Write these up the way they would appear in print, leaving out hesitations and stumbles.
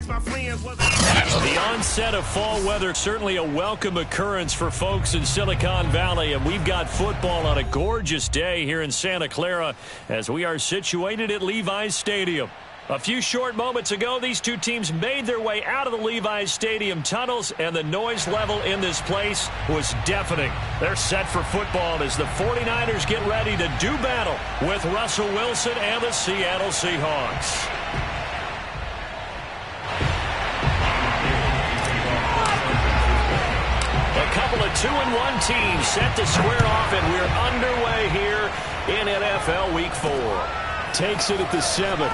The onset of fall weather, certainly a welcome occurrence for folks in Silicon Valley, and we've got football on a gorgeous day here in Santa Clara as we are situated at Levi's Stadium. A few short moments ago, these two teams made their way out of the Levi's Stadium tunnels, and the noise level in this place was deafening. They're set for football as the 49ers get ready to do battle with Russell Wilson and the Seattle Seahawks. A couple of 2-1 teams set to square off, and we're underway here in NFL Week 4. Takes it at the 7.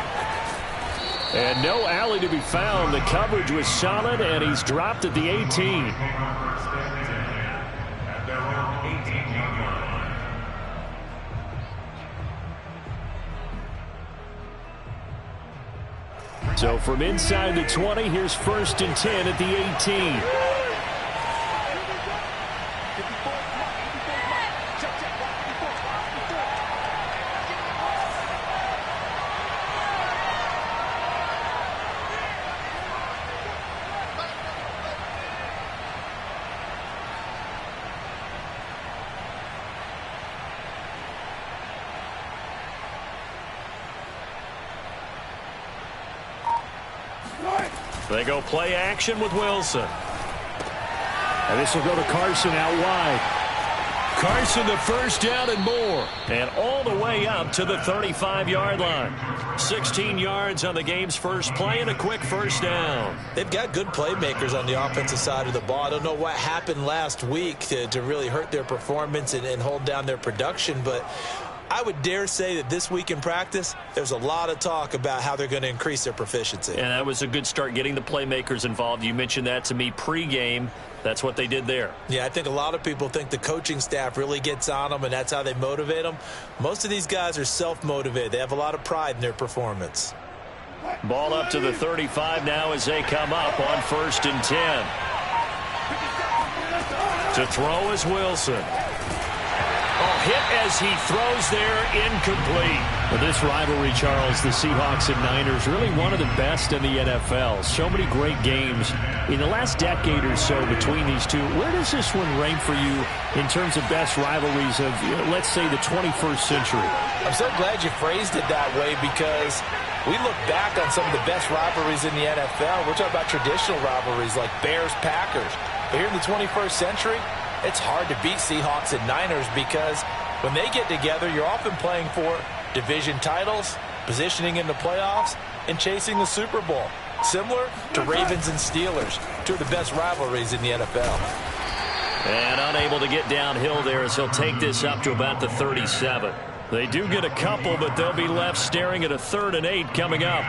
And no alley to be found. The coverage was solid, and he's dropped at the 18. So from inside the 20, here's 1st and 10 at the 18. They go play action with Wilson. And this will go to Carson out wide. Carson the first down and more. And all the way up to the 35-yard line. 16 yards on the game's first play and a quick first down. They've got good playmakers on the offensive side of the ball. I don't know what happened last week to really hurt their performance and hold down their production, but I would dare say that this week in practice, there's a lot of talk about how they're going to increase their proficiency. And that was a good start, getting the playmakers involved. You mentioned that to me pregame. That's what they did there. Yeah, I think a lot of people think the coaching staff really gets on them, and that's how they motivate them. Most of these guys are self-motivated. They have a lot of pride in their performance. Ball up to the 35 now as they come up on 1st and 10. To throw is Wilson. Hit as he throws there, incomplete. For this rivalry, Charles, the Seahawks and Niners, really one of the best in the NFL. So many great games in the last decade or so between these two. Where does this one rank for you in terms of best rivalries of, let's say, the 21st century? I'm so glad you phrased it that way, because we look back on some of the best rivalries in the NFL. We're talking about traditional rivalries like Bears-Packers. But here in the 21st century, it's hard to beat Seahawks and Niners, because when they get together, you're often playing for division titles, positioning in the playoffs, and chasing the Super Bowl. Similar to Ravens and Steelers, two of the best rivalries in the NFL. And unable to get downhill there as he'll take this up to about the 37. They do get a couple, but they'll be left staring at a 3rd and 8 coming up.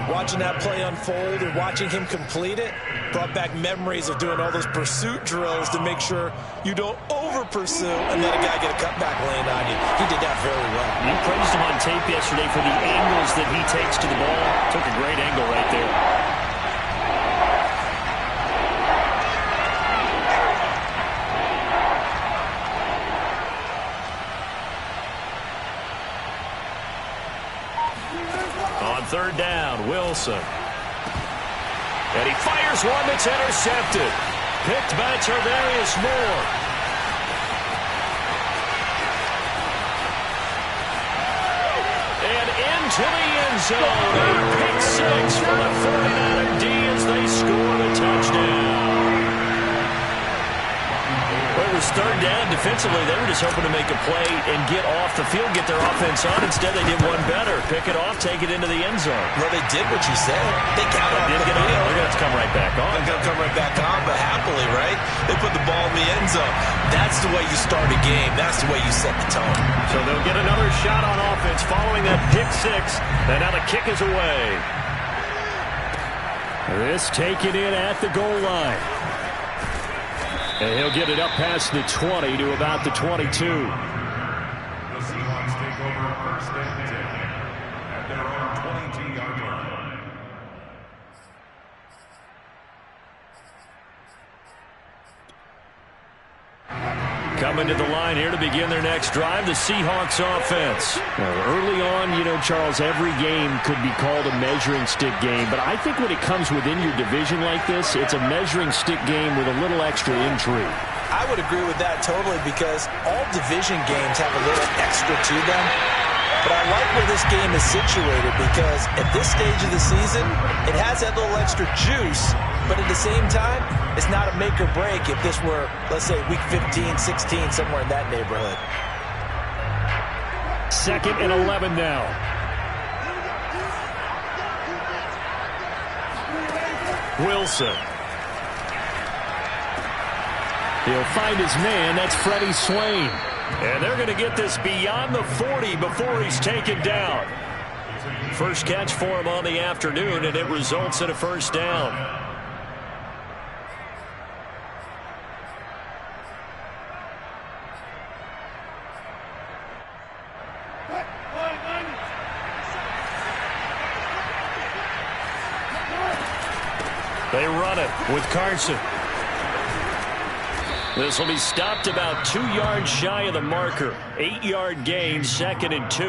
Watching that play unfold and watching him complete it brought back memories of doing all those pursuit drills to make sure you don't over-pursue and let a guy get a cutback lane on you. He did that very well. You praised him on tape yesterday for the angles that he takes to the ball. Took a great angle right there. On 3rd down, Wilson. And he fires one that's intercepted. Picked by Tarvarius Moore. And into the end zone. A pick 6 for the 49er D as they score the touchdown. Well, it was 3rd down. Defensively, they were just hoping to make a play and get off the field, get their offense on. Instead, they did one better. Pick it off, take it into the end zone. Well, they did what you said. They got off the field. They're going to come right back on. They're going to come right back on, but happily, right? They put the ball in the end zone. That's the way you start a game. That's the way you set the tone. So they'll get another shot on offense following that pick 6. And now the kick is away. This taken in at the goal line. And he'll get it up past the 20 to about the 22. The Seahawks take over 1st and 10 at their own 22-yard line. Coming to the line here to begin their next drive, the Seahawks offense. Early on, Charles, every game could be called a measuring stick game. But I think when it comes within your division like this, it's a measuring stick game with a little extra intrigue. I would agree with that totally because all division games have a little extra to them. But I like where this game is situated because at this stage of the season, it has that little extra juice. But at the same time, it's not a make or break if this were, let's say, week 15, 16, somewhere in that neighborhood. 2nd and 11 now. Wilson. He'll find his man. That's Freddie Swain. And they're going to get this beyond the 40 before he's taken down. First catch for him on the afternoon, and it results in a first down. They run it with Carson. This will be stopped about 2 yards shy of the marker. 8-yard gain, 2nd and 2.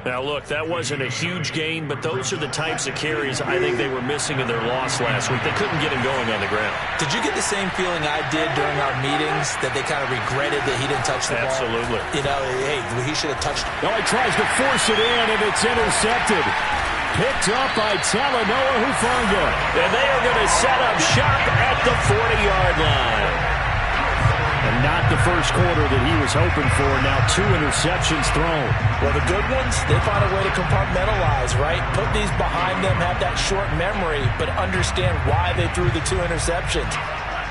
Now, look, that wasn't a huge gain, but those are the types of carries I think they were missing in their loss last week. They couldn't get him going on the ground. Did you get the same feeling I did during our meetings, that they kind of regretted that he didn't touch the ball? Absolutely. Hey, he should have touched it. No, he tries to force it in, and it's intercepted. Picked up by Talanoa Hufanga. And they are going to set up shop at the 40-yard line. And not the first quarter that he was hoping for. Now 2 interceptions thrown. Well, the good ones, they find a way to compartmentalize, right? Put these behind them, have that short memory, but understand why they threw the 2 interceptions.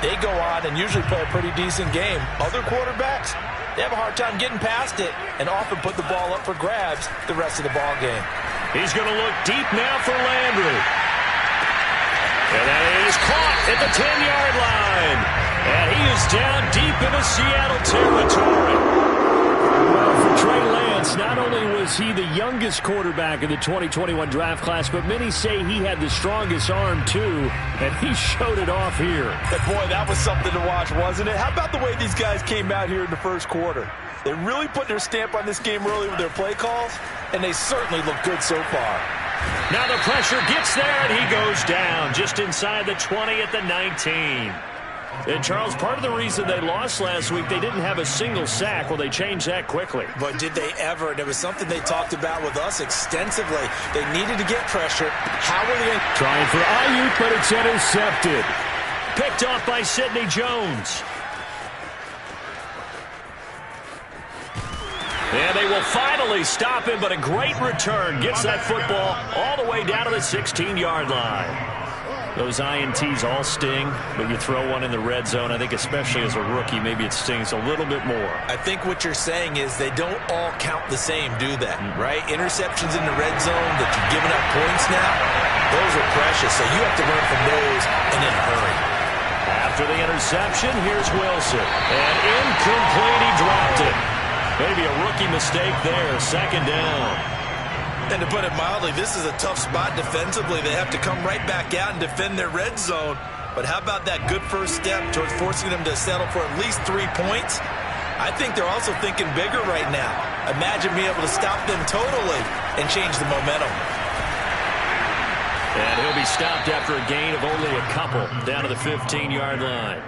They go on and usually play a pretty decent game. Other quarterbacks, they have a hard time getting past it and often put the ball up for grabs the rest of the ball game. He's going to look deep now for Landry. And that is caught at the 10-yard line. And he is down deep into Seattle territory. Well, for Trey Lance, not only was he the youngest quarterback in the 2021 draft class, but many say he had the strongest arm, too, and he showed it off here. And boy, that was something to watch, wasn't it? How about the way these guys came out here in the first quarter? They really put their stamp on this game early with their play calls, and they certainly look good so far. Now the pressure gets there, and he goes down just inside the 20 at the 19. And, Charles, part of the reason they lost last week, they didn't have a single sack. Well, they changed that quickly. But did they ever? And it was something they talked about with us extensively. They needed to get pressure. How were they trying for Ayuk, but it's intercepted. Picked off by Sidney Jones. And they will finally stop him, but a great return. Gets that football all the way down to the 16-yard line. Those INTs all sting, but you throw one in the red zone, I think especially as a rookie, maybe it stings a little bit more. I think what you're saying is they don't all count the same, do they? Right? Interceptions in the red zone that you're giving up points now, those are precious, so you have to learn from those and in a hurry. After the interception, here's Wilson. And incomplete, he dropped it. Maybe a rookie mistake there, 2nd down. And to put it mildly, this is a tough spot defensively. They have to come right back out and defend their red zone. But how about that good first step towards forcing them to settle for at least 3 points? I think they're also thinking bigger right now. Imagine being able to stop them totally and change the momentum. And he'll be stopped after a gain of only a couple down to the 15-yard line.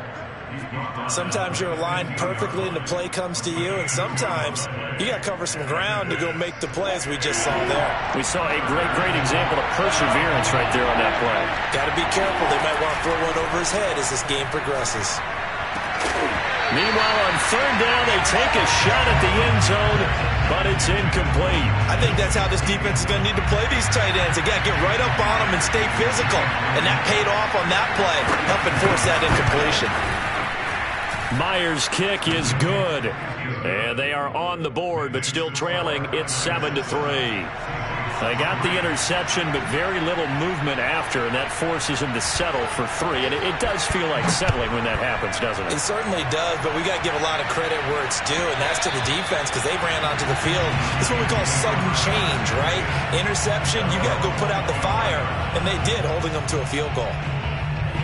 Sometimes you're aligned perfectly and the play comes to you, and sometimes you got to cover some ground to go make the play, as we just saw there. We saw a great example of perseverance right there on that play. Got to be careful. They might want to throw one over his head as this game progresses. Meanwhile, on 3rd down, they take a shot at the end zone, but it's incomplete. I think that's how this defense is going to need to play these tight ends. They got to get right up on them and stay physical. And that paid off on that play, helping force that incompletion. Myers' kick is good. And they are on the board, but still trailing. It's 7-3. They got the interception, but very little movement after, and that forces him to settle for 3. And it does feel like settling when that happens, doesn't it? It certainly does, but we got to give a lot of credit where it's due, and that's to the defense because they ran onto the field. It's what we call sudden change, right? Interception, you got to go put out the fire, and they did, holding them to a field goal.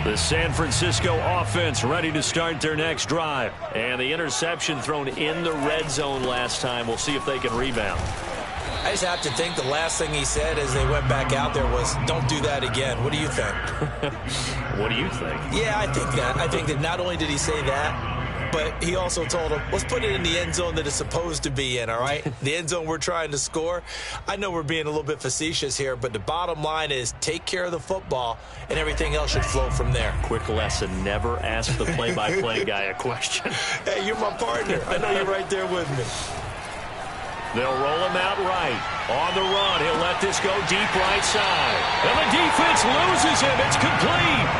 The San Francisco offense ready to start their next drive. And the interception thrown in the red zone last time. We'll see if they can rebound. I just have to think the last thing he said as they went back out there was, don't do that again. What do you think? What do you think? Yeah, I think that. I think that not only did he say that, but he also told him, let's put it in the end zone that it's supposed to be in, all right? The end zone we're trying to score. I know we're being a little bit facetious here, but the bottom line is take care of the football, and everything else should flow from there. Quick lesson, never ask the play-by-play guy a question. Hey, you're my partner. I know you're right there with me. They'll roll him out right. On the run, he'll let this go deep right side. And the defense loses him. It's complete.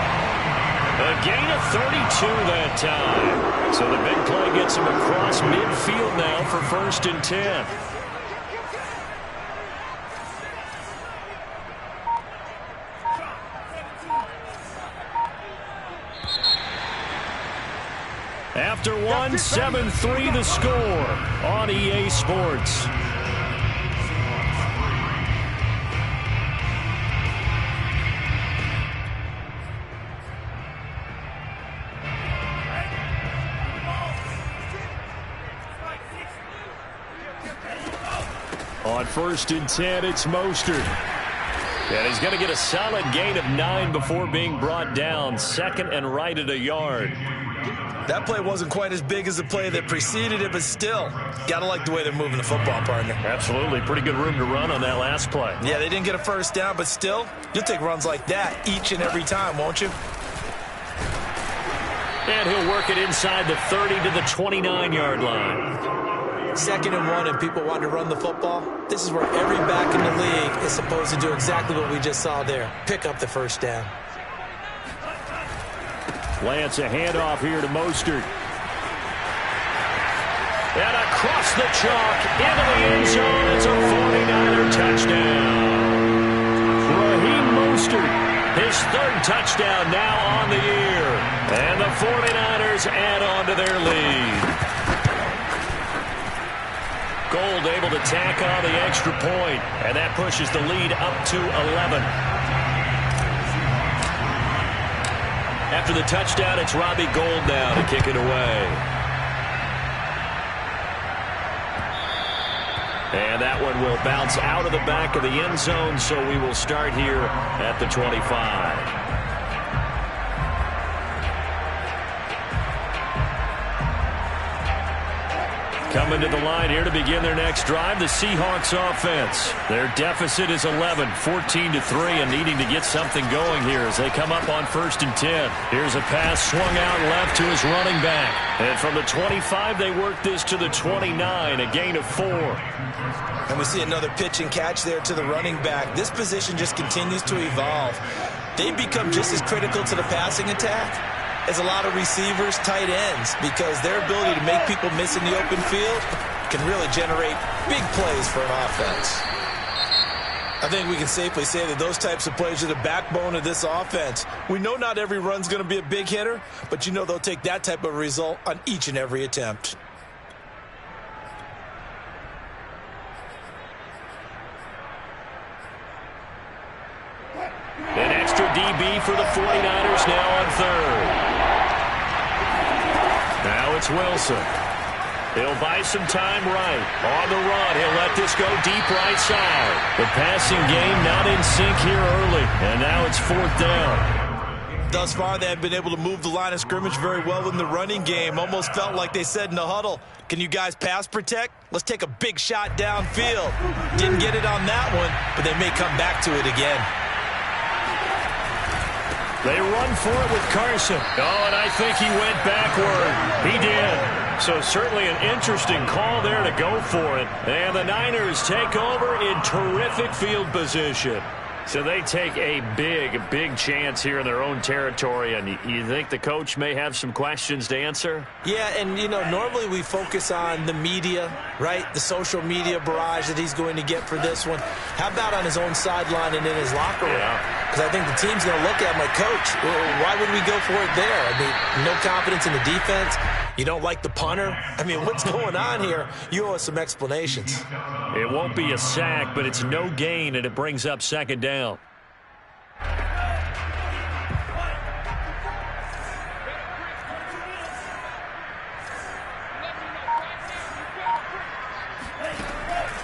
A gain of 32 that time. So the big play gets him across midfield now for 1st and 10. After one, 7-3 the score on EA Sports. On 1st and 10, it's Mostert. And he's going to get a solid gain of 9 before being brought down. 2nd and right at a yard. That play wasn't quite as big as the play that preceded it, but still, got to like the way they're moving the football, partner. Absolutely. Pretty good room to run on that last play. Yeah, they didn't get a first down, but still, you'll take runs like that each and every time, won't you? And he'll work it inside the 30 to the 29-yard line. 2nd and 1, and people want to run the football. This is where every back in the league is supposed to do exactly what we just saw there. Pick up the first down. Lance, a handoff here to Mostert. And across the chalk into the end zone. It's a 49er touchdown. Raheem Mostert, his 3rd touchdown now on the year. And the 49ers add on to their lead. Gold able to tack on the extra point, and that pushes the lead up to 11. After the touchdown, it's Robbie Gould now to kick it away. And that one will bounce out of the back of the end zone, so we will start here at the 25. Coming to the line here to begin their next drive, the Seahawks offense. Their deficit is 11, 14-3, and needing to get something going here as they come up on 1st and 10. Here's a pass swung out left to his running back. And from the 25, they work this to the 29, a gain of 4. And we see another pitch and catch there to the running back. This position just continues to evolve. They become just as critical to the passing attack as a lot of receivers, tight ends, because their ability to make people miss in the open field can really generate big plays for an offense. I think we can safely say that those types of plays are the backbone of this offense. We know not every run's going to be a big hitter, but you know they'll take that type of result on each and every attempt. An extra DB for the 49ers now on 3rd. Now it's Wilson. He'll buy some time right. On the run, he'll let this go deep right side. The passing game not in sync here early, and now it's 4th down. Thus far, they have been able to move the line of scrimmage very well in the running game. Almost felt like they said in the huddle, can you guys pass protect? Let's take a big shot downfield. Didn't get it on that one, but they may come back to it again. They run for it with Carson. Oh, and I think he went backward. He did. So certainly an interesting call there to go for it. And the Niners take over in terrific field position. So they take a big chance here in their own territory. And you think the coach may have some questions to answer? Yeah, and, you know, normally we focus on the media, right? The social media barrage that he's going to get for this one. How about on his own sideline and in his locker room? Because I think the team's going to look at him like, Coach, why would we go for it there? I mean, no confidence in the defense. You don't like the punter? I mean, what's going on here? You owe us some explanations. It won't be a sack, but it's no gain, and it brings up 2nd down.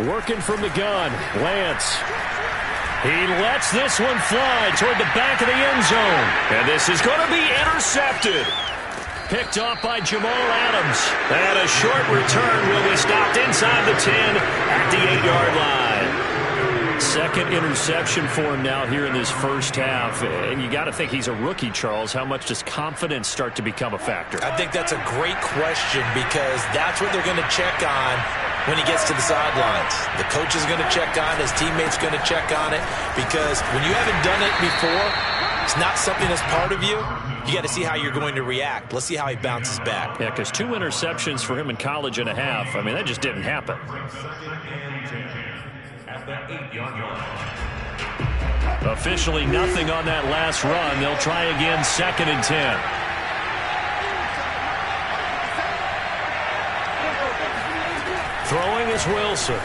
Working from the gun. Lance. He lets this one fly toward the back of the end zone. And this is going to be intercepted. Picked off by Jamal Adams. And a short return will be stopped inside the 10 at the 8-yard line. Second interception for him now here in this first half. And you got to think he's a rookie, Charles. How much does confidence start to become a factor? I think that's a great question because that's what they're going to check on when he gets to the sidelines. The coach is going to check on it. His teammates going to check on it because when you haven't done it before, it's not something that's part of you. You got to see how you're going to react. Let's see how he bounces back. Yeah, because 2 interceptions for him in college and a half. I mean, that just didn't happen. Officially nothing on that last run. They'll try again, 2nd and 10. Throwing is Wilson.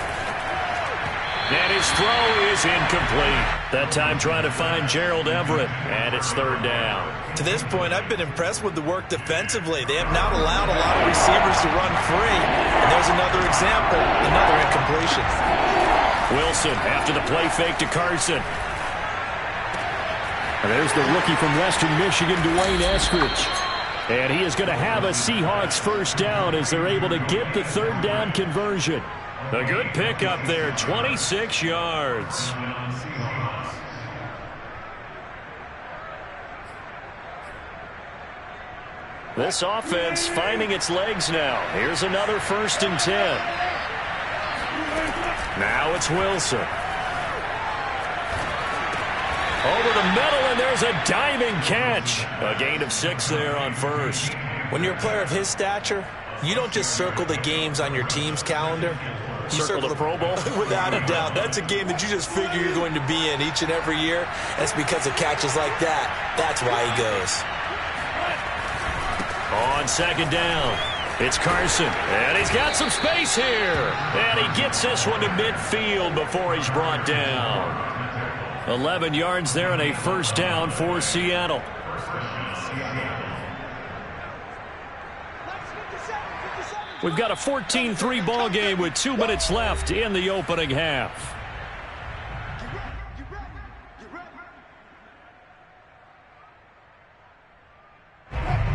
And his throw is incomplete. That time trying to find Gerald Everett. And it's 3rd down. To this point, I've been impressed with the work defensively. They have not allowed a lot of receivers to run free. And there's another example, another incompletion. Wilson after the play fake to Carson. And there's the rookie from Western Michigan, Dwayne Eskridge. And he is going to have a Seahawks first down as they're able to get the 3rd down conversion. A good pick up there, 26 yards. This offense finding its legs now. Here's another 1st and 10. Now it's Wilson. Over the middle, and there's a diving catch. A gain of 6 there on 1st. When you're a player of his stature, you don't just circle the games on your team's calendar. You circle the Pro Bowl? Without a doubt. That's a game that you just figure you're going to be in each and every year. That's because of catches like that. That's why he goes. On 2nd down, it's Carson. And he's got some space here. And he gets this one to midfield before he's brought down. 11 yards there and a 1st down for Seattle. We've got a 14-3 ball game with 2 minutes left in the opening half.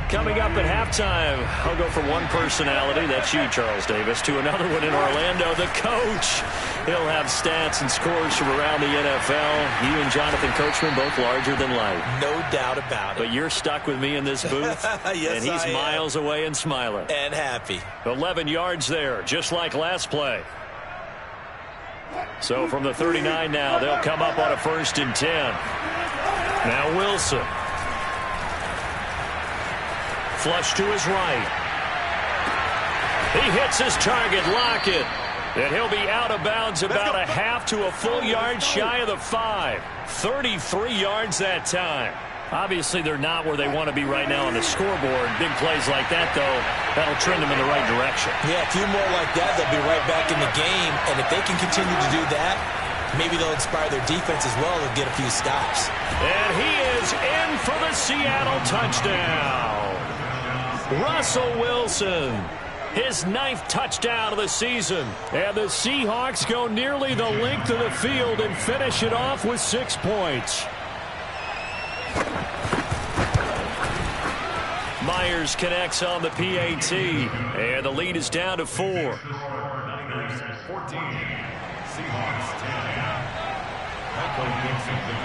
Coming up at halftime, I'll go from one personality, that's you, Charles Davis, to another one in Orlando, the coach. He'll have stats and scores from around the NFL. You and Jonathan Coachman, both larger than life. No doubt about it. But you're stuck with me in this booth, yes, and he's miles away and smiling. And happy. 11 yards there, just like last play. So from the 39 now, they'll come up on a 1st and 10. Now Wilson. Flush to his right. He hits his target, Lockett. And he'll be out of bounds about a half to a full yard shy of the 5. 33 yards that time. Obviously, they're not where they want to be right now on the scoreboard. Big plays like that, though, that'll trend them in the right direction. Yeah, a few more like that, they'll be right back in the game. And if they can continue to do that, maybe they'll inspire their defense as well. They'll get a few stops. And he is in for the Seattle touchdown. Russell Wilson, his 9th touchdown of the season. And the Seahawks go nearly the length of the field and finish it off with 6 points. Myers connects on the PAT, and the lead is down to 4.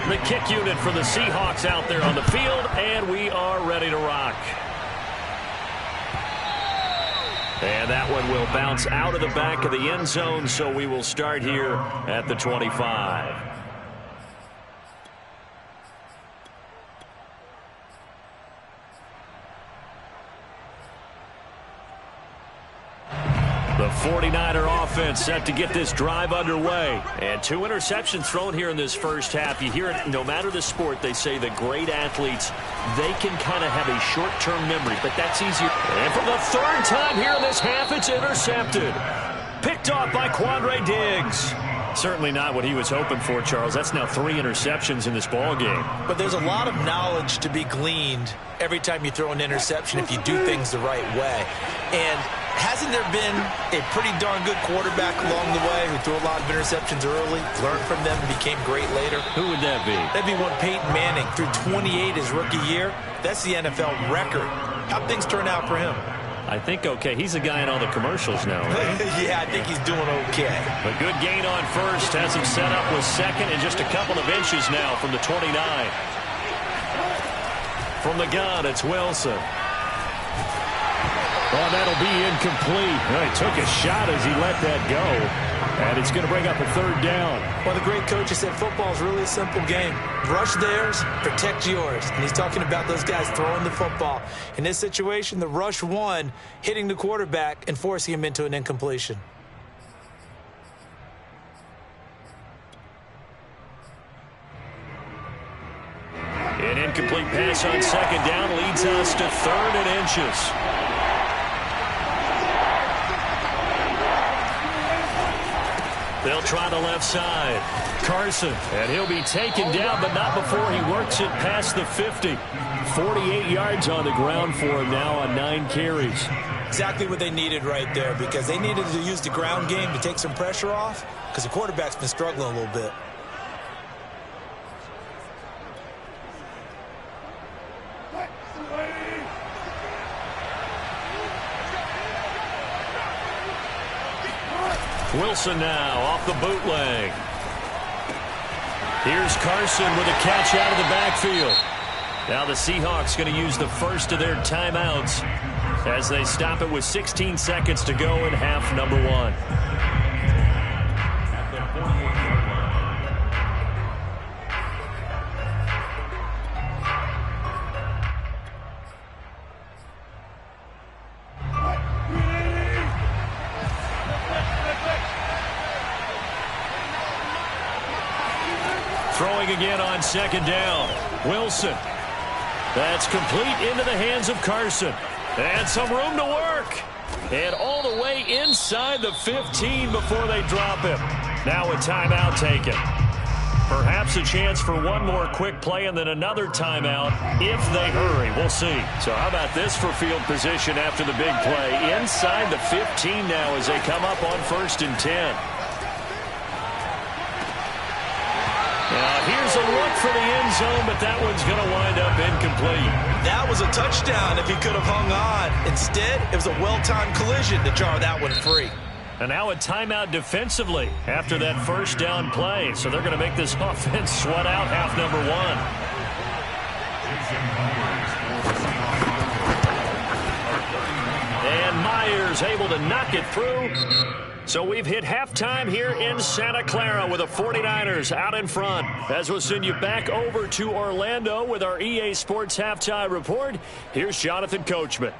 The kick unit for the Seahawks out there on the field, and we are ready to rock. And that one will bounce out of the back of the end zone, so we will start here at the 25. The 49er offense set to get this drive underway. And 2 interceptions thrown here in this first half. You hear it, no matter the sport, they say the great athletes, they can kind of have a short-term memory, but that's easier. And for the 3rd time here in this half, it's intercepted. Picked off by Quandre Diggs. Certainly not what he was hoping for, Charles. That's now 3 interceptions in this ball game. But there's a lot of knowledge to be gleaned every time you throw an interception if you do things the right way. And hasn't there been a pretty darn good quarterback along the way who threw a lot of interceptions early, learned from them, and became great later? Who would that be? That'd be one Peyton Manning threw 28 his rookie year. That's the NFL record. How'd things turn out for him? I think okay. He's the guy in all the commercials now, right? Yeah, I think he's doing okay. A good gain on first. Has him set up with second and just a couple of inches now from the 29. From the gun, it's Wilson. Oh, that'll be incomplete. Well, he took a shot as he let that go. And it's going to bring up a 3rd down. Well, the great coach has said football is really a simple game. Rush theirs, protect yours. And he's talking about those guys throwing the football. In this situation, the rush won, hitting the quarterback and forcing him into an incompletion. An incomplete pass on 2nd down leads us to 3rd and inches. They'll try the left side. Carson, and he'll be taken down, but not before he works it past the 50. 48 yards on the ground for him now on 9 carries. Exactly what they needed right there, because they needed to use the ground game to take some pressure off, because the quarterback's been struggling a little bit. Wilson now off the bootleg. Here's Carson with a catch out of the backfield. Now the Seahawks going to use the first of their timeouts as they stop it with 16 seconds to go in half number 1. Throwing again on 2nd down. Wilson. That's complete into the hands of Carson. And some room to work. And all the way inside the 15 before they drop him. Now a timeout taken. Perhaps a chance for one more quick play and then another timeout if they hurry. We'll see. So how about this for field position after the big play? Inside the 15 now as they come up on 1st and 10. Now here's a look for the end zone, but that one's going to wind up incomplete. That was a touchdown if he could have hung on. Instead, it was a well-timed collision to jar that one free. And now a timeout defensively after that 1st down play. So they're going to make this offense sweat out half number 1. And Myers able to knock it through. So we've hit halftime here in Santa Clara with the 49ers out in front. As we'll send you back over to Orlando with our EA Sports Halftime Report, here's Jonathan Coachman.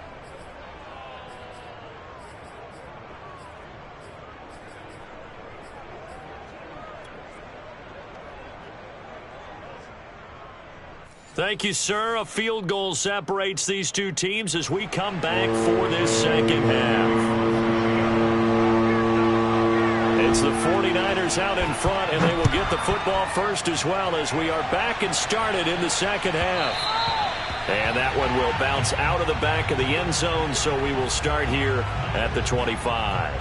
Thank you, sir. A field goal separates these two teams as we come back for this second half. It's the 49ers out in front, and they will get the football first as well as we are back and started in the second half. And that one will bounce out of the back of the end zone, so we will start here at the 25.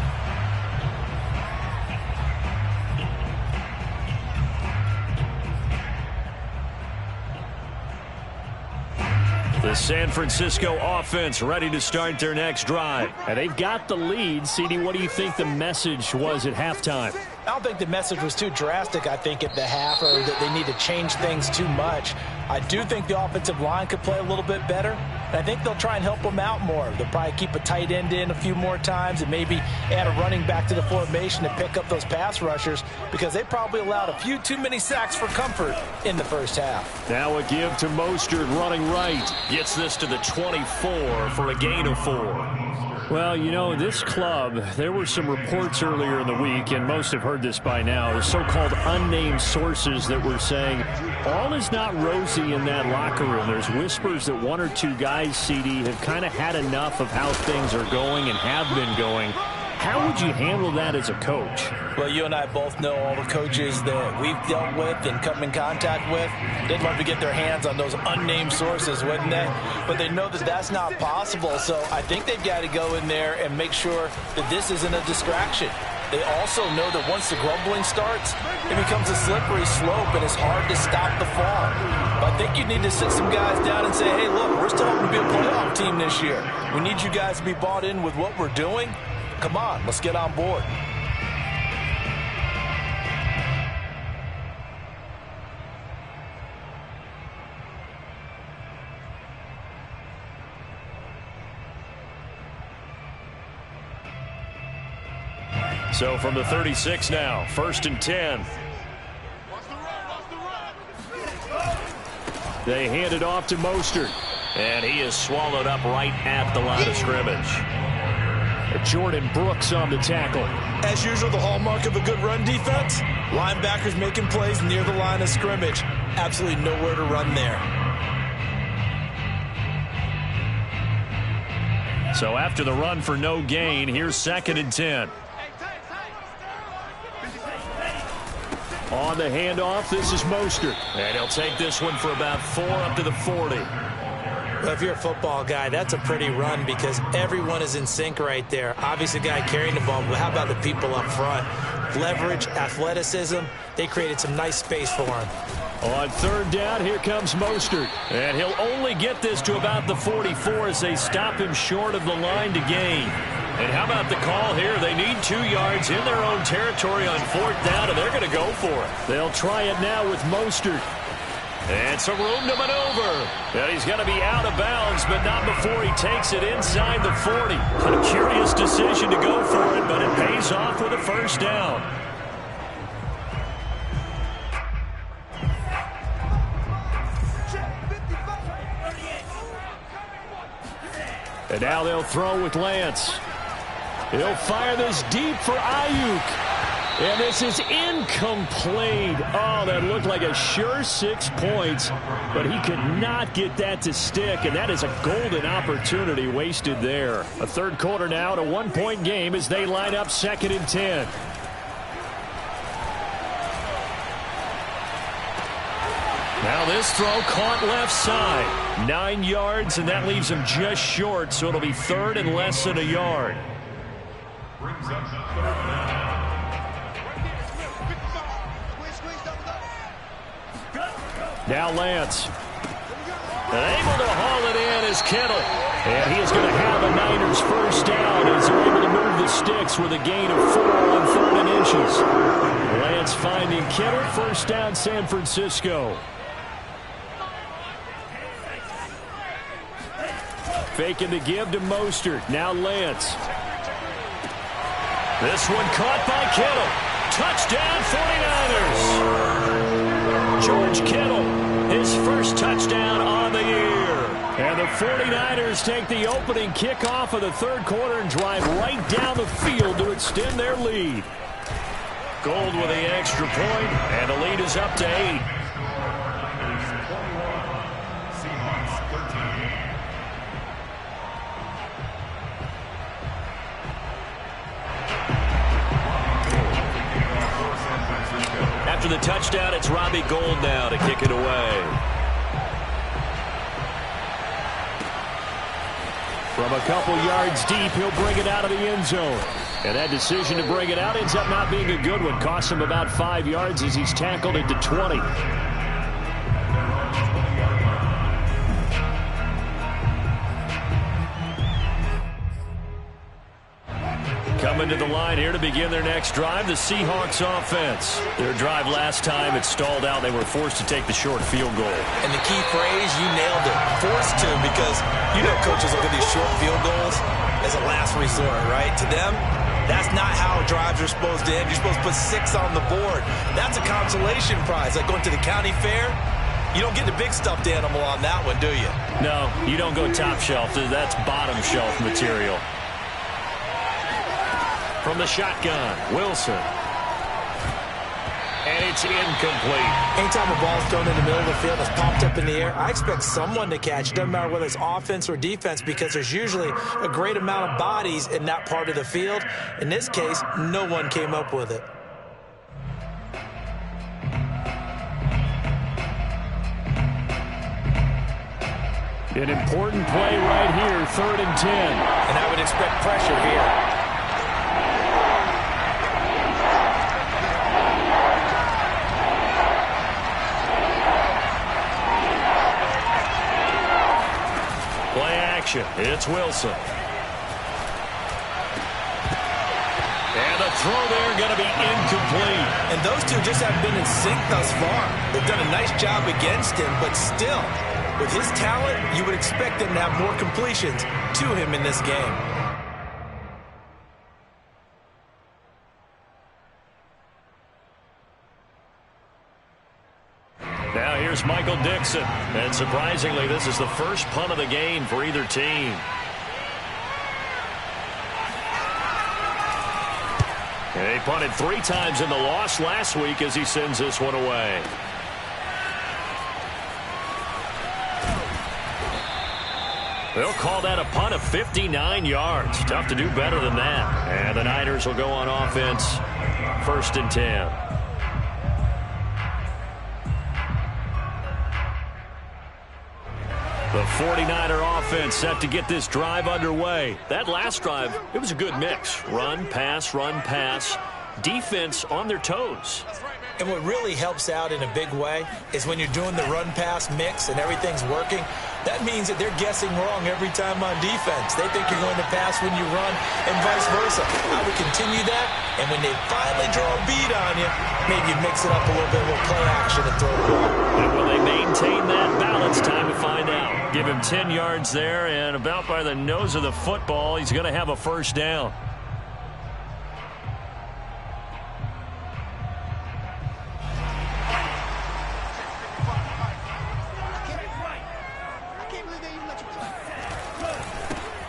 The San Francisco offense ready to start their next drive. And they've got the lead. CD, what do you think the message was at halftime? I don't think the message was too drastic, I think, at the half, or that they need to change things too much. I do think the offensive line could play a little bit better. And I think they'll try and help them out more. They'll probably keep a tight end in a few more times and maybe add a running back to the formation to pick up those pass rushers, because they probably allowed a few too many sacks for comfort in the first half. Now a give to Mostert running right. Gets this to the 24 for a gain of 4. Well, you know, this club, there were some reports earlier in the week, and most have heard this by now, the so-called unnamed sources that were saying all is not rosy in that locker room. There's whispers that one or two guys, CD, have kind of had enough of how things are going and have been going. How would you handle that as a coach? Well, you and I both know all the coaches that we've dealt with and come in contact with. They'd love to get their hands on those unnamed sources, wouldn't they? But they know that that's not possible, so I think they've got to go in there and make sure that this isn't a distraction. They also know that once the grumbling starts, it becomes a slippery slope and it's hard to stop the fall. But I think you need to sit some guys down and say, hey, look, we're still hoping to be a playoff team this year. We need you guys to be bought in with what we're doing. Come on, let's get on board. So from the 36 now, 1st and 10. They hand it off to Mostert. And he is swallowed up right at the line of scrimmage. Jordan Brooks on the tackle. As usual, the hallmark of a good run defense, linebackers making plays near the line of scrimmage. Absolutely nowhere to run there. So after the run for no gain, here's 2nd and 10. On the handoff, this is Mostert. And he'll take this one for about 4 up to the 40. Well, if you're a football guy, that's a pretty run because everyone is in sync right there. Obviously, the guy carrying the ball, but how about the people up front? Leverage, athleticism, they created some nice space for him. On 3rd down, here comes Mostert. And he'll only get this to about the 44 as they stop him short of the line to gain. And how about the call here? They need 2 yards in their own territory on 4th down, and they're going to go for it. They'll try it now with Mostert. And some room to maneuver. And he's going to be out of bounds, but not before he takes it inside the 40. A curious decision to go for it, but it pays off with a 1st down. And now they'll throw with Lance. He'll fire this deep for Ayuk. And this is incomplete. Oh, that looked like a sure 6 points, but he could not get that to stick, and that is a golden opportunity wasted there. A 3rd quarter now, a 1-point game as they line up 2nd and 10. Now this throw caught left side. 9 yards, and that leaves him just short, so it'll be 3rd and less than a yard. Now Lance. And able to haul it in is Kittle. And he is going to have a Niners 1st down as they're able to move the sticks with a gain of 4 on 3rd and inches. Lance finding Kittle. 1st down, San Francisco. Faking the give to Mostert. Now Lance. This one caught by Kittle. Touchdown 49ers. George Kittle, his 1st touchdown on the year. And the 49ers take the opening kickoff of the 3rd quarter and drive right down the field to extend their lead. Gold with the extra point, and the lead is up to 8. After the touchdown, it's Robbie Gould now to kick it away. From a couple yards deep, he'll bring it out of the end zone. And that decision to bring it out ends up not being a good one. Costs him about 5 yards as he's tackled into 20. Coming to the line here to begin their next drive, the Seahawks offense. Their drive last time, it stalled out. They were forced to take the short field goal. And the key phrase, you nailed it. Forced to, because you know coaches look at these short field goals as a last resort, right? To them, that's not how drives are supposed to end. You're supposed to put 6 on the board. That's a consolation prize. Like going to the county fair, you don't get the big stuffed animal on that one, do you? No, you don't go top shelf. That's bottom shelf material. From the shotgun, Wilson. And he It's incomplete. Anytime a ball's thrown in the middle of the field that's popped up in the air, I expect someone to catch it. Doesn't matter whether it's offense or defense, because there's usually a great amount of bodies in that part of the field. In this case, no one came up with it. An important play right here, 3rd and 10. And I would expect pressure here. Play action. It's Wilson. And the throw there going to be incomplete. And those two just haven't been in sync thus far. They've done a nice job against him, but still, with his talent, you would expect them to have more completions to him in this game. Now here's Michael Dixon. And surprisingly, this is the first punt of the game for either team. He punted 3 times in the loss last week as he sends this one away. They'll call that a punt of 59 yards. Tough to do better than that. And the Niners will go on offense, 1st and 10. The 49er offense set to get this drive underway. That last drive, it was a good mix. Run, pass, defense on their toes. And what really helps out in a big way is when you're doing the run-pass mix and everything's working, that means that they're guessing wrong every time on defense. They think you're going to pass when you run and vice versa. I would continue that, and when they finally draw a beat on you, maybe you mix it up a little bit with play action and throw the ball. And will they maintain that balance? Time to find out. Give him 10 yards there, and about by the nose of the football, he's going to have a 1st down.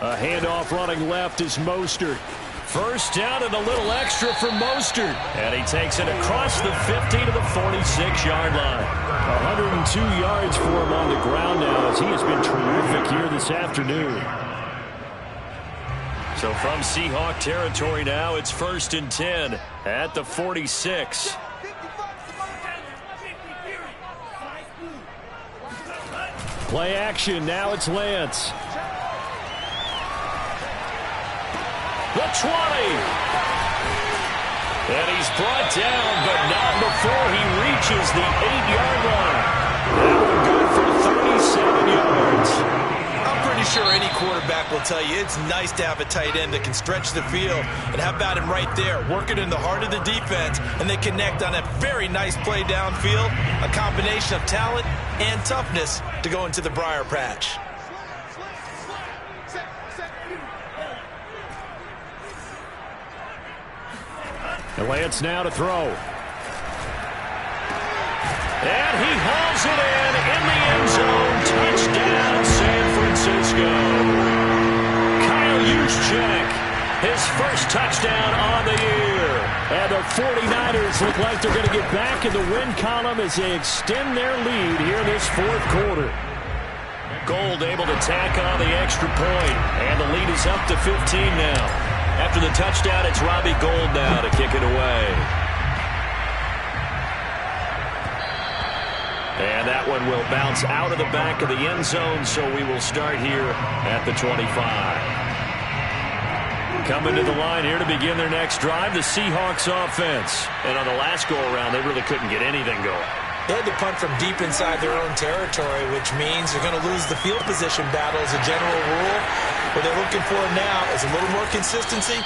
A handoff running left is Mostert. 1st down and a little extra for Mostert. And he takes it across the 50 to the 46-yard line. 102 yards for him on the ground now as he has been terrific here this afternoon. So from Seahawk territory now, it's 1st and 10 at the 46. Play action. Now it's Lance. The 20. And he's brought down, but not before he reaches the 8-yard line. That will go for 37 yards. I'm pretty sure any quarterback will tell you it's nice to have a tight end that can stretch the field. And how about him right there, working in the heart of the defense, and they connect on a very nice play downfield, a combination of talent and toughness to go into the briar patch. And Lance now to throw. And he hauls it in the end zone. Touchdown, San Francisco. Kyle Juszczyk, his 1st touchdown on the year. And the 49ers look like they're going to get back in the win column as they extend their lead here in this 4th quarter. Gold able to tack on the extra point. And the lead is up to 15 now. After the touchdown, it's Robbie Gould now to kick it away. And that one will bounce out of the back of the end zone, so we will start here at the 25. Coming to the line here to begin their next drive, the Seahawks offense. And on the last go-around, they really couldn't get anything going. They had to punt from deep inside their own territory, which means they're going to lose the field position battle as a general rule. What they're looking for now is a little more consistency,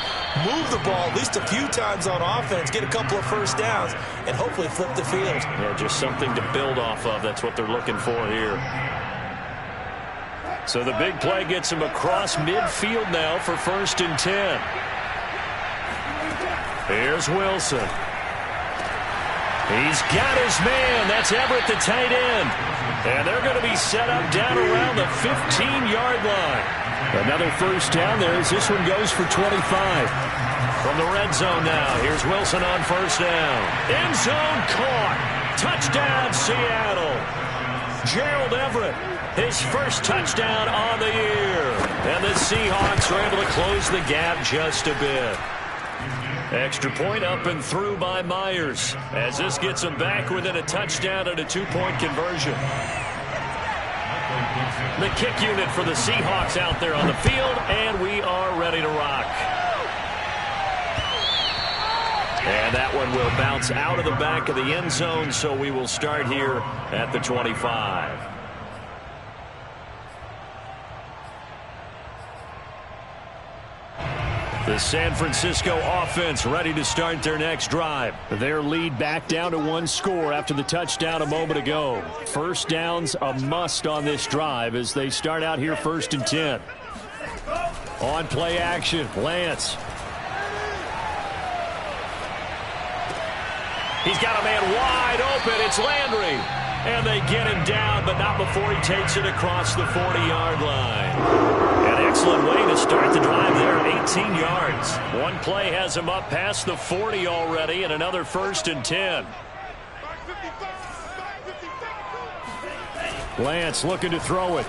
move the ball at least a few times on offense, get a couple of 1st downs, and hopefully flip the field. Yeah, just something to build off of. That's what they're looking for here. So the big play gets him across midfield now for 1st and 10. Here's Wilson. He's got his man. That's Everett, the tight end. And they're going to be set up down around the 15-yard line. Another 1st down there as this one goes for 25. From the red zone now, here's Wilson on first down. End zone caught. Touchdown, Seattle. Gerald Everett, his first touchdown on the year. And the Seahawks are able to close the gap just a bit. Extra point up and through by Myers, as this gets them back within a touchdown and a 2-point conversion. The kick unit for the Seahawks out there on the field, and we are ready to rock. And that one will bounce out of the back of the end zone, so we will start here at the 25. The San Francisco offense ready to start their next drive. Their lead back down to 1 score after the touchdown a moment ago. First down's a must on this drive as they start out here 1st and 10. On play action, Lance. He's got a man wide open. It's Landry. And they get him down, but not before he takes it across the 40-yard line. An excellent way to start the drive there, 18 yards. One play has him up past the 40 already, and another 1st and 10. Lance looking to throw it.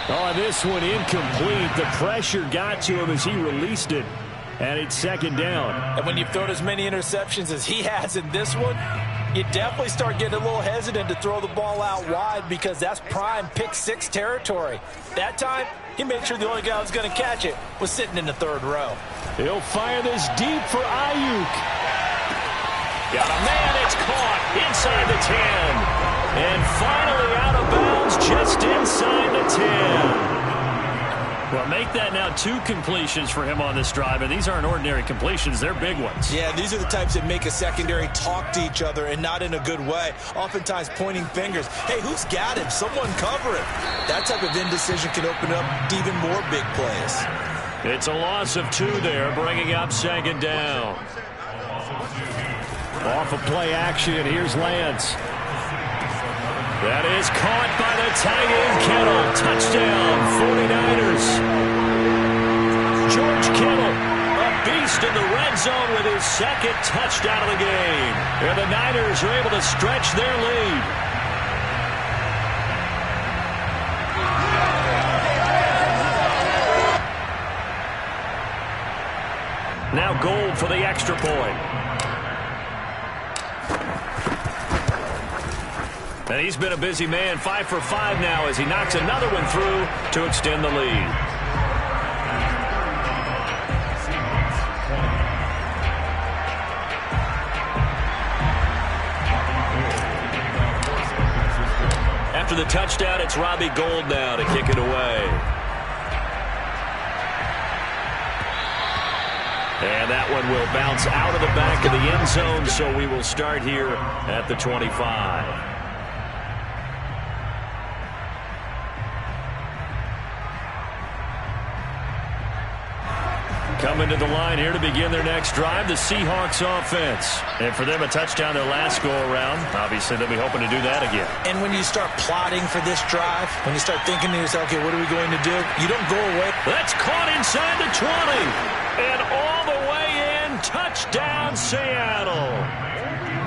Oh, this one incomplete. The pressure got to him as he released it. And it's 2nd down. And when you've thrown as many interceptions as he has in this one, you definitely start getting a little hesitant to throw the ball out wide because that's prime pick 6 territory. That time, he made sure the only guy who was going to catch it was sitting in the 3rd row. He'll fire this deep for Ayuk. Got a man, it's caught inside the 10. And finally out of bounds just inside the 10. Well, make that now 2 completions for him on this drive, and these aren't ordinary completions. They're big ones. Yeah, these are the types that make a secondary talk to each other and not in a good way. Oftentimes pointing fingers. Hey, who's got him? Someone cover him. That type of indecision can open up even more big plays. It's a loss of 2 there, bringing up 2nd down. Off of play action, here's Lance. That is caught by the tight end, Kittle. Touchdown, 49ers. George Kittle, a beast in the red zone with his 2nd touchdown of the game. And the Niners are able to stretch their lead. Now Gold for the extra point. And he's been a busy man, 5 for 5 now as he knocks another one through to extend the lead. After the touchdown, it's Robbie Gould now to kick it away. And that one will bounce out of the back of the end zone, so we will start here at the 25. Coming to the line here to begin their next drive, the Seahawks offense. And for them, a touchdown their last go-around. Obviously, they'll be hoping to do that again. And when you start plotting for this drive, when you start thinking to yourself, okay, what are we going to do? You don't go away. That's caught inside the 20. And all the way in, touchdown Seattle.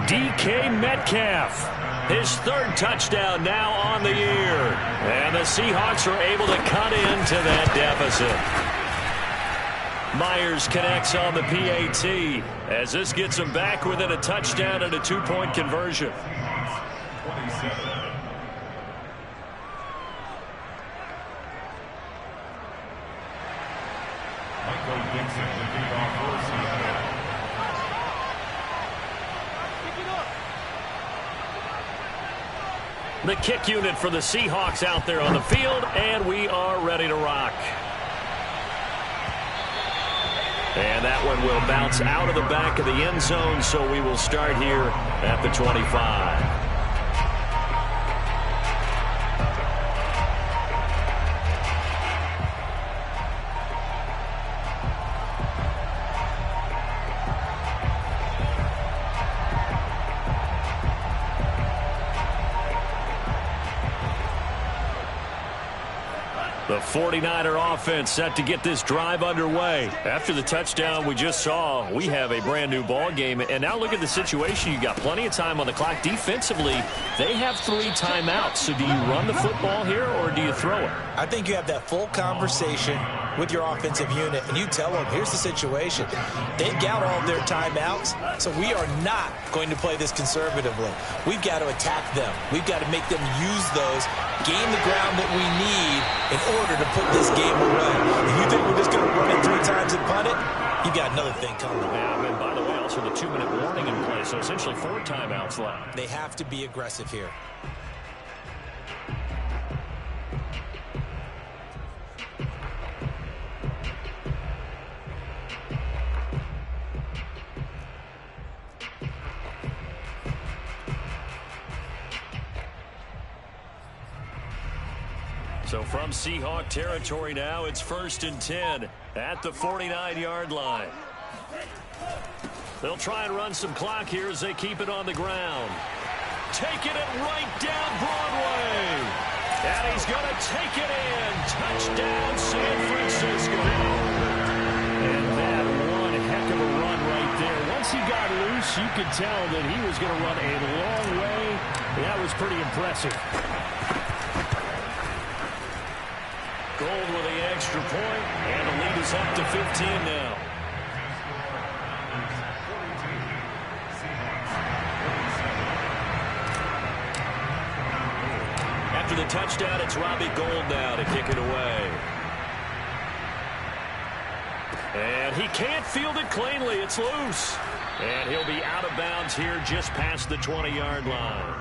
DK Metcalf, his 3rd touchdown now on the year. And the Seahawks are able to cut into that deficit. Myers connects on the PAT as this gets him back within a touchdown and a 2-point conversion. 27. Michael Dixon, the kickoff for Seattle. The kick unit for the Seahawks out there on the field, and we are ready to rock. And that one will bounce out of the back of the end zone, so we will start here at the 25. The 49er offense set to get this drive underway. After the touchdown we just saw, we have a brand new ball game. And now look at the situation. You got plenty of time on the clock. Defensively, they have 3 timeouts. So do you run the football here or do you throw it? I think you have that full conversation with your offensive unit, and you tell them, here's the situation. They've got all of their timeouts, so we are not going to play this conservatively. We've got to attack them. We've got to make them use those, gain the ground that we need in order to put this game away. If you think we're just going to run it 3 times and punt it, you've got another thing coming. Yeah, and by the way, also the 2-minute warning in play, so essentially 4 timeouts left. They have to be aggressive here. So from Seahawk territory now, it's 1st and 10 at the 49-yard line. They'll try and run some clock here as they keep it on the ground. Taking it right down Broadway. And he's going to take it in. Touchdown, San Francisco. And that one heck of a run right there. Once he got loose, you could tell that he was going to run a long way. That was pretty impressive. Gold with the extra point, and the lead is up to 15 now. After the touchdown, it's Robbie Gould now to kick it away. And he can't field it cleanly. It's loose. And he'll be out of bounds here just past the 20-yard line.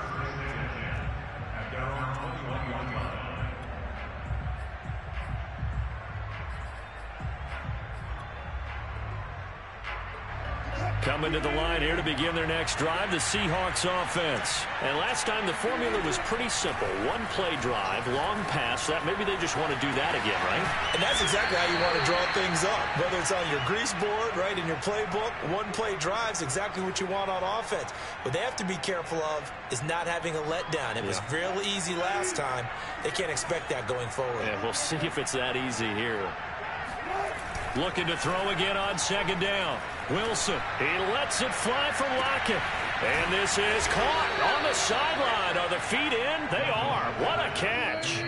Coming to the line here to begin their next drive, the Seahawks offense. And last time the formula was pretty simple. 1-play drive, long pass. That maybe they just want to do that again, right? And that's exactly how you want to draw things up. Whether it's on your grease board, right, in your playbook, 1-play drive's exactly what you want on offense. What they have to be careful of is not having a letdown. It was real easy last time. They can't expect that going forward. Yeah, we'll see if it's that easy here. Looking to throw again on 2nd down. Wilson, he lets it fly for Lockett. And this is caught on the sideline. Are the feet in? They are. What a catch.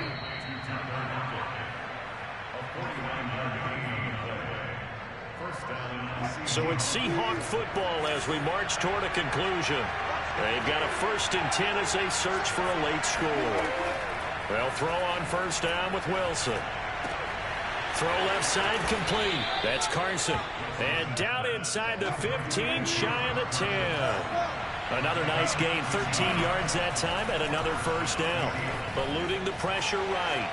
So it's Seahawk football as we march toward a conclusion. They've got a 1st and 10 as they search for a late score. They'll throw on 1st down with Wilson. Throw left side complete. That's Carson. And down inside the 15, shy of the 10. Another nice gain, 13 yards that time, and another 1st down. Eluding the pressure right.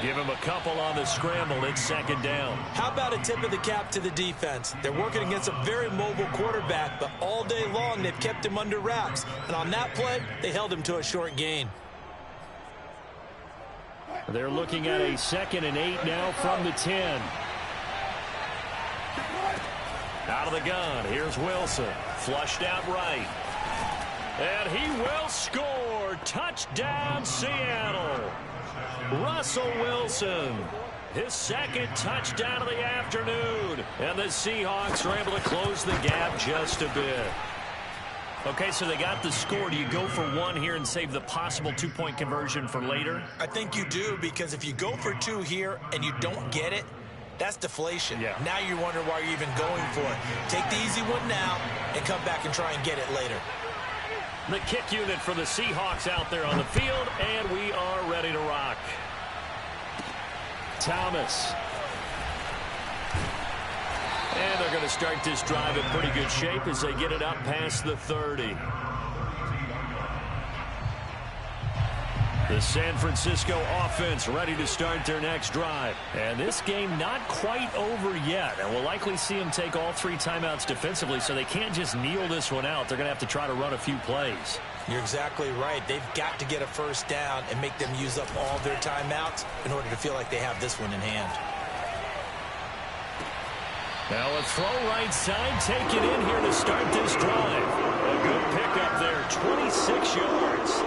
Give him a couple on the scramble. It's 2nd down. How about a tip of the cap to the defense? They're working against a very mobile quarterback, but all day long they've kept him under wraps. And on that play, they held him to a short gain. They're looking at a 2nd and 8 now from the 10. Out of the gun, here's Wilson. Flushed out right. And he will score. Touchdown, Seattle. Russell Wilson. His 2nd touchdown of the afternoon. And the Seahawks are able to close the gap just a bit. Okay, so they got the score. Do you go for 1 here and save the possible 2-point conversion for later? I think you do, because if you go for 2 here and you don't get it, that's deflation. Yeah. Now you're wondering why you're even going for it. Take the easy one now and come back and try and get it later. The kick unit for the Seahawks out there on the field, and we are ready to rock. Thomas. And they're going to start this drive in pretty good shape as they get it up past the 30. The San Francisco offense ready to start their next drive. And this game not quite over yet. And we'll likely see them take all 3 timeouts defensively, so they can't just kneel this one out. They're going to have to try to run a few plays. You're exactly right. They've got to get a 1st down and make them use up all their timeouts in order to feel like they have this one in hand. Now a throw right side, take it in here to start this drive. A good pickup there, 26 yards.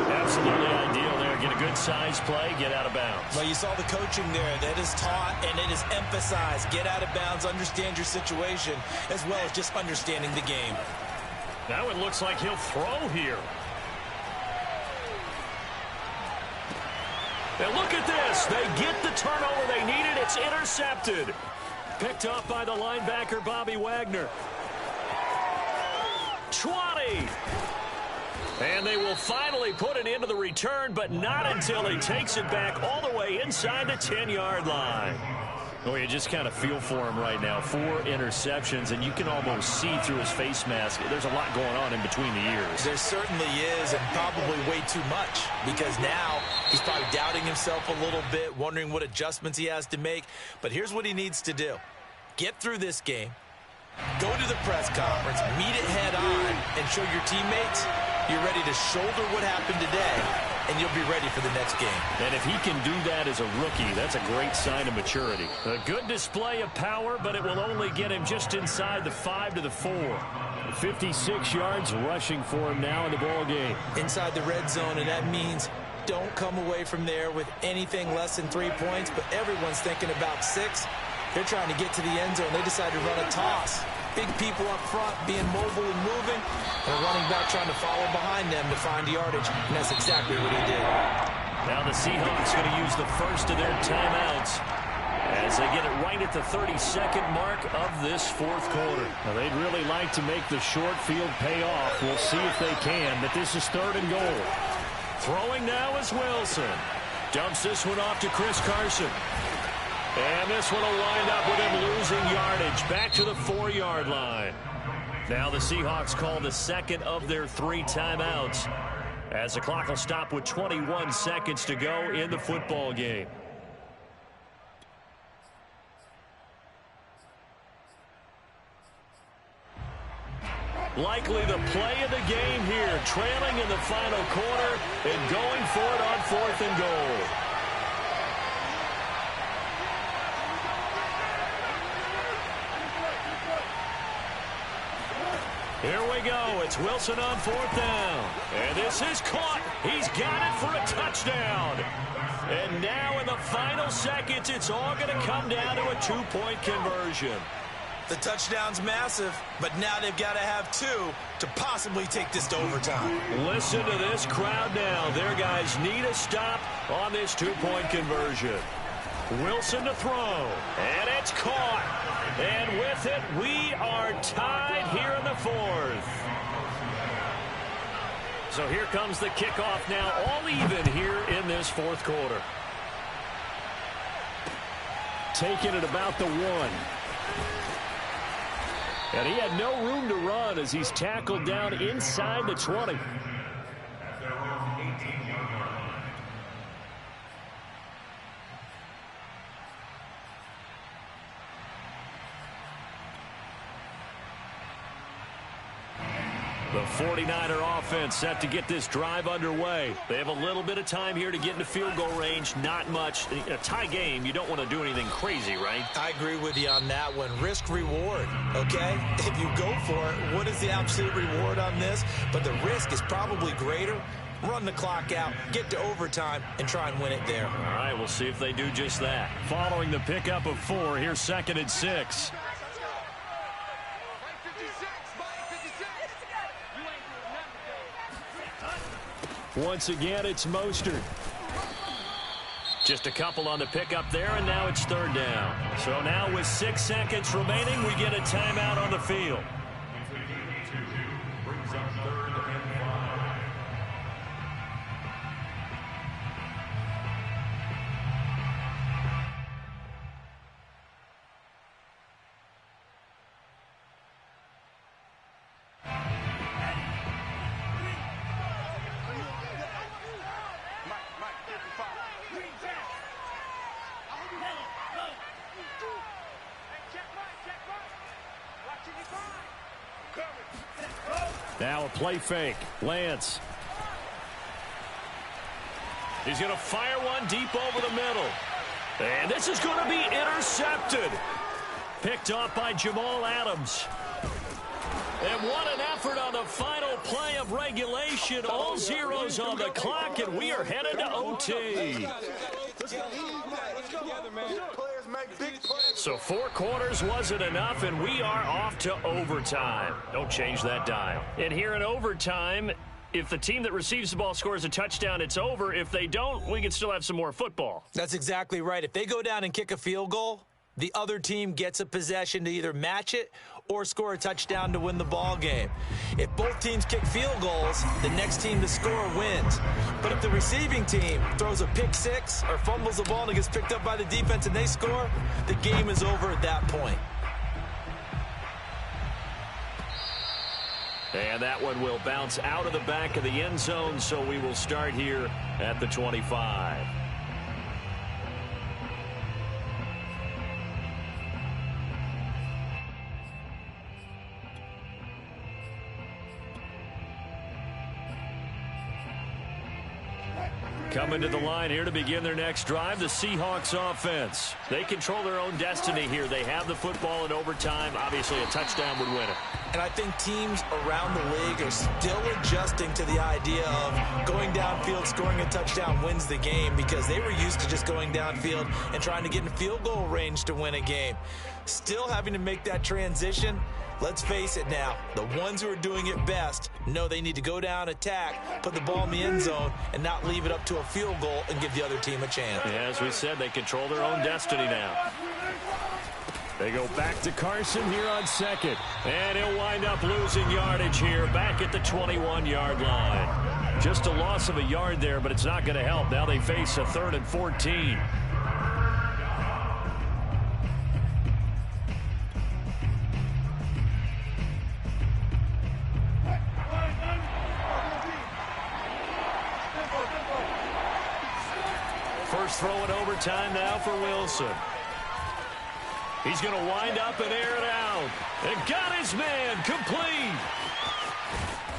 Absolutely ideal there. Get a good different size play, get out of bounds. Well, you saw the coaching there. That is taught and it is emphasized. Get out of bounds, understand your situation, as well as just understanding the game. Now it looks like he'll throw here. And look at this. They get the turnover they needed. It's intercepted. Picked up by the linebacker, Bobby Wagner. 20. And they will finally put it into the return, but not until he takes it back all the way inside the 10-yard line. Oh, you just kind of feel for him right now. 4 interceptions, and you can almost see through his face mask. There's a lot going on in between the ears. There certainly is, and probably way too much, because now he's probably doubting himself a little bit, wondering what adjustments he has to make. But here's what he needs to do. Get through this game, go to the press conference, meet it head on, and show your teammates you're ready to shoulder what happened today, and you'll be ready for the next game. And if he can do that as a rookie, that's a great sign of maturity. A good display of power, but it will only get him just inside the 5 to the 4. 56 yards rushing for him now in the ball game. Inside the red zone, and that means don't come away from there with anything less than 3 points, but everyone's thinking about 6. They're trying to get to the end zone. They decide to run a toss. Big people up front being mobile and moving, and a running back trying to follow behind them to find yardage, and that's exactly what he did. Now the Seahawks going to use the first of their timeouts as they get it right at the 32nd mark of this fourth quarter. Now they'd really like to make the short field pay off. We'll see if they can, but this is 3rd and goal. Throwing now is Wilson. Dumps this one off to Chris Carson. And this one will wind up with him losing yardage back to the 4-yard line. Now the Seahawks call the second of their 3 timeouts as the clock will stop with 21 seconds to go in the football game. Likely the play of the game here, trailing in the final quarter and going for it on 4th and goal. Here we go. It's Wilson on 4th down. And this is caught. He's got it for a touchdown. And now in the final seconds, it's all going to come down to a 2-point conversion. The touchdown's massive, but now they've got to have 2 to possibly take this to overtime. Listen to this crowd now. Their guys need a stop on this 2-point conversion. Wilson to throw. And it's caught. And with it, we are tied here in the 4th. So here comes the kickoff now, all even here in this 4th quarter. Taking it about the 1. And he had no room to run as he's tackled down inside the 20. The 49er offense set to get this drive underway. They have a little bit of time here to get into field goal range. Not much. In a tie game, you don't want to do anything crazy, right? I agree with you on that one. Risk-reward, okay? If you go for it, what is the absolute reward on this? But the risk is probably greater. Run the clock out, get to overtime, and try and win it there. All right, we'll see if they do just that. Following the pickup of 4, here's 2nd and 6. Once again, it's Mostert. Just a couple on the pickup there, and now it's 3rd down. So now with 6 seconds remaining, we get a timeout on the field. Brings up 3rd and 5. Now a play fake. Lance. He's going to fire one deep over the middle. And this is going to be intercepted. Picked off by Jamal Adams. And what an effort on the final play of regulation. All zeros on the clock, and we are headed to OT. So 4 quarters wasn't enough, and we are off to overtime. Don't change that dial. And here in overtime, if the team that receives the ball scores a touchdown, it's over. If they don't, we can still have some more football. That's exactly right. If they go down and kick a field goal, the other team gets a possession to either match it or score a touchdown to win the ball game. If both teams kick field goals, the next team to score wins. But if the receiving team throws a pick six or fumbles the ball and it gets picked up by the defense and they score, the game is over at that point. And that one will bounce out of the back of the end zone, so we will start here at the 25. Coming to the line here to begin their next drive, the Seahawks offense. They control their own destiny here. They have the football in overtime. Obviously, a touchdown would win it. And I think teams around the league are still adjusting to the idea of going downfield, scoring a touchdown wins the game, because they were used to just going downfield and trying to get in field goal range to win a game. Still having to make that transition. Let's face it now, the ones who are doing it best know they need to go down, attack, put the ball in the end zone, and not leave it up to a field goal and give the other team a chance. Yeah, as we said, they control their own destiny now. They go back to Carson here on second. And he'll wind up losing yardage here back at the 21-yard line. Just a loss of a yard there, but it's not going to help. Now they face a 3rd and 14. First throw in overtime now for Wilson. He's going to wind up and air it out. And got his man complete.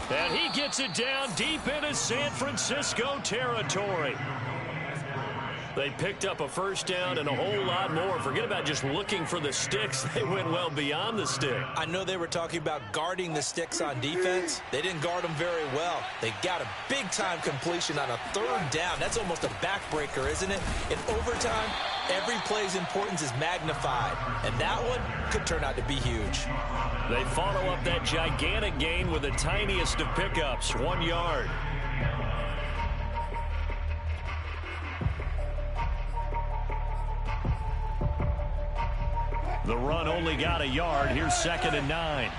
And he gets it down deep into San Francisco territory. They picked up a first down and a whole lot more. Forget about just looking for the sticks. They went well beyond the stick. I know they were talking about guarding the sticks on defense. They didn't guard them very well. They got a big-time completion on a 3rd down. That's almost a backbreaker, isn't it? In overtime, every play's importance is magnified. And that one could turn out to be huge. They follow up that gigantic gain with the tiniest of pickups, 1 yard. The run only got a yard. Here's 2nd and 9.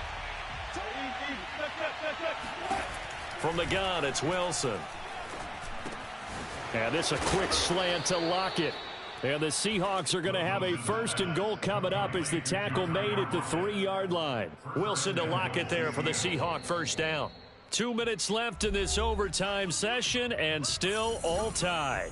From the gun, it's Wilson. And this a quick slant to Lockett. And the Seahawks are going to have a 1st and goal coming up as the tackle made at the 3-yard line. Wilson to Lockett there for the Seahawk first down. 2 minutes left in this overtime session, and still all tied.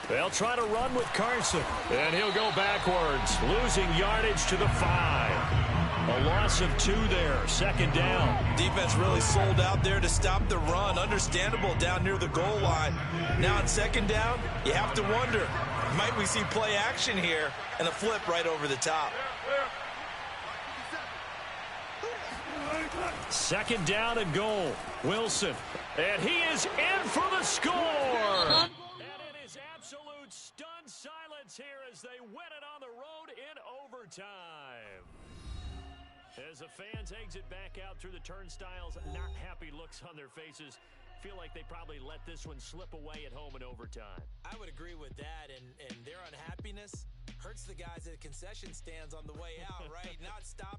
They'll try to run with Carson, and he'll go backwards, losing yardage to the 5. A loss of 2 there, 2nd down. Defense really sold out there to stop the run. Understandable down near the goal line. Now on 2nd down, you have to wonder, might we see play action here and a flip right over the top? 2nd down and goal. Wilson, and he is in for the score. Absolute stunned silence here as they win it on the road in overtime. As the fans exit back out through the turnstiles, not happy looks on their faces. Feel like they probably let this one slip away at home in overtime. I would agree with that, and their unhappiness hurts the guys at the concession stands on the way out, right? Not stopping.